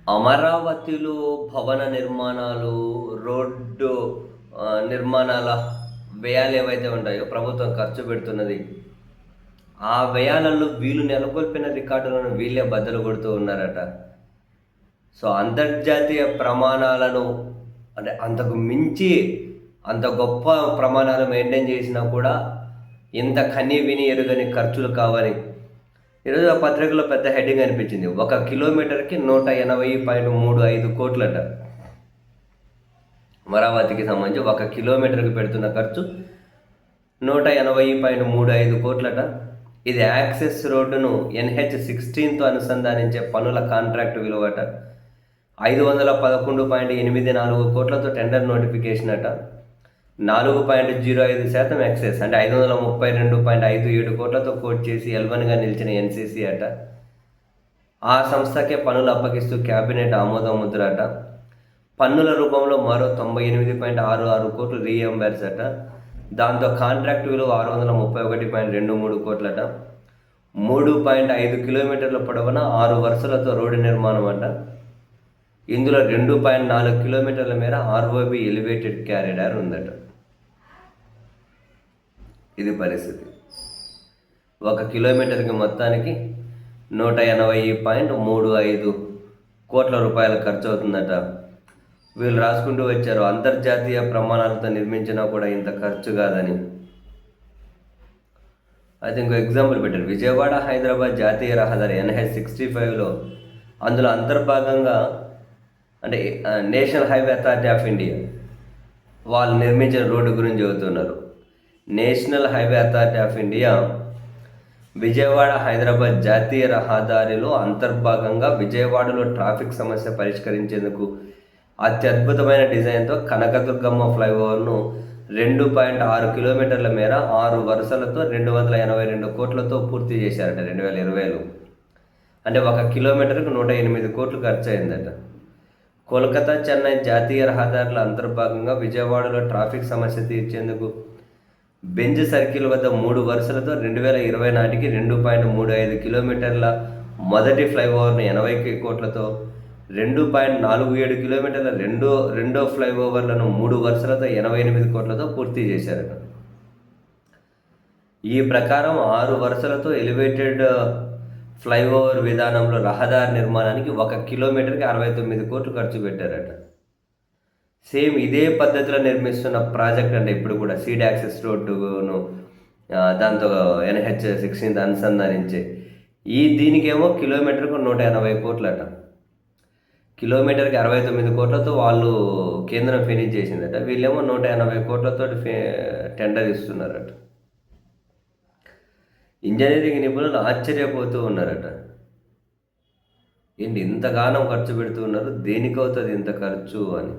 అమరావతిలో భవన నిర్మాణాలు, రోడ్డు నిర్మాణాల వ్యయాలు ఏవైతే ఉంటాయో ప్రభుత్వం ఖర్చు పెడుతున్నది. ఆ వ్యయాలలో వీళ్ళు నెలకొల్పిన రికార్డులను వీళ్ళే బద్దలు కొడుతూ ఉన్నారట. సో అంతర్జాతీయ ప్రమాణాలను అంటే అంతకు మించి అంత గొప్ప ప్రమాణాలు మెయింటైన్ చేసినా కూడా ఇంత కని విని ఎరుగని ఖర్చులు కావాలి. ఈరోజు ఆ పత్రికలో పెద్ద హెడ్డింగ్ అనిపించింది. 1 కిలోమీటర్కి 180.35 కోట్లట. అమరావతికి సంబంధించి 1 కిలోమీటర్కి పెడుతున్న ఖర్చు 180.35 కోట్లట. ఇది యాక్సెస్ రోడ్డును NH16తో అనుసంధానించే పనుల కాంట్రాక్ట్ విలువట. 511.84 కోట్లతో టెండర్ నోటిఫికేషన్ అట. 4.05% యాక్సెస్ అంటే 532.57 కోట్లతో కోట్ చేసి L1గా నిలిచిన NCC అట. ఆ సంస్థకే పనులు అప్పగిస్తూ క్యాబినెట్ ఆమోద ముద్ర అట. పన్నుల రూపంలో మరో 98.66 కోట్లు రీఎంబర్స్ అట. దాంతో కాంట్రాక్ట్ విలువ 631.23 కోట్లట. 3.5 కిలోమీటర్ల పొడవున 6 వరుసలతో రోడ్డు నిర్మాణం అట. ఇందులో 2.4 కిలోమీటర్ల మేర ROB ఎలివేటెడ్ క్యారిడార్ ఉందట. ఇది పరిస్థితి. 1 కిలోమీటర్కి మొత్తానికి 180.35 కోట్ల రూపాయల ఖర్చు అవుతుందట. వీళ్ళు రాసుకుంటూ వచ్చారు, అంతర్జాతీయ ప్రమాణాలతో నిర్మించినా కూడా ఇంత ఖర్చు కాదని. అయితే ఇంకో ఎగ్జాంపుల్ పెట్టారు. విజయవాడ హైదరాబాద్ జాతీయ రహదారి NH65లో అందులో అంతర్భాగంగా అంటే national highway authority of India వాళ్ళు నిర్మించిన రోడ్డు గురించి చెబుతున్నారు. National highway authority of India Vijayawada Hyderabad జాతీయ రహదారిలో అంతర్భాగంగా విజయవాడలో ట్రాఫిక్ సమస్య పరిష్కరించేందుకు అత్యద్భుతమైన డిజైన్తో కనకదుర్గమ్మ ఫ్లైఓవర్ను 2.6 కిలోమీటర్ల మేర 6 వరుసలతో 282 కోట్లతో పూర్తి చేశారట 2020లో. అంటే 1 కిలోమీటర్కు 108 కోట్లు ఖర్చు అయిందట. కోల్కతా చెన్నై జాతీయ రహదారుల అంతర్భాగంగా విజయవాడలో ట్రాఫిక్ సమస్య తీర్చేందుకు బెంజ్ సర్కిల్ వద్ద 3 వరుసలతో 2020 నాటికి 2.35 కిలోమీటర్ల మొదటి ఫ్లైఓవర్ను 80 కోట్లతో, 2.47 కిలోమీటర్ల రెండో ఫ్లైఓవర్లను 3 వరుసలతో 88 కోట్లతో పూర్తి చేశారట. ఈ ప్రకారం 6 వరుసలతో ఎలివేటెడ్ ఫ్లైఓవర్ విధానంలో రహదారి నిర్మాణానికి 1 కిలోమీటర్కి 69 కోట్లు ఖర్చు పెట్టారట. సేమ్ ఇదే పద్ధతిలో నిర్మిస్తున్న ప్రాజెక్ట్ అంటే ఇప్పుడు కూడా సీడ్ యాక్సెస్ రోడ్డును దాంతో NH16 అనుసంధానించే దీనికేమో కిలోమీటర్కు 180 కోట్లట. కిలోమీటర్కి 69 కోట్లతో వాళ్ళు కేంద్రం ఫినిష్ చేసిందట. వీళ్ళేమో 180 కోట్లతో టెండర్ ఇస్తున్నారట. ఇంజనీరింగ్ నిపుణులు ఆశ్చర్యపోతూ ఉన్నారట. ఏంటి ఇంతగానం ఖర్చు పెడుతూ ఉన్నారు, దేనికవుతుంది ఇంత ఖర్చు అని.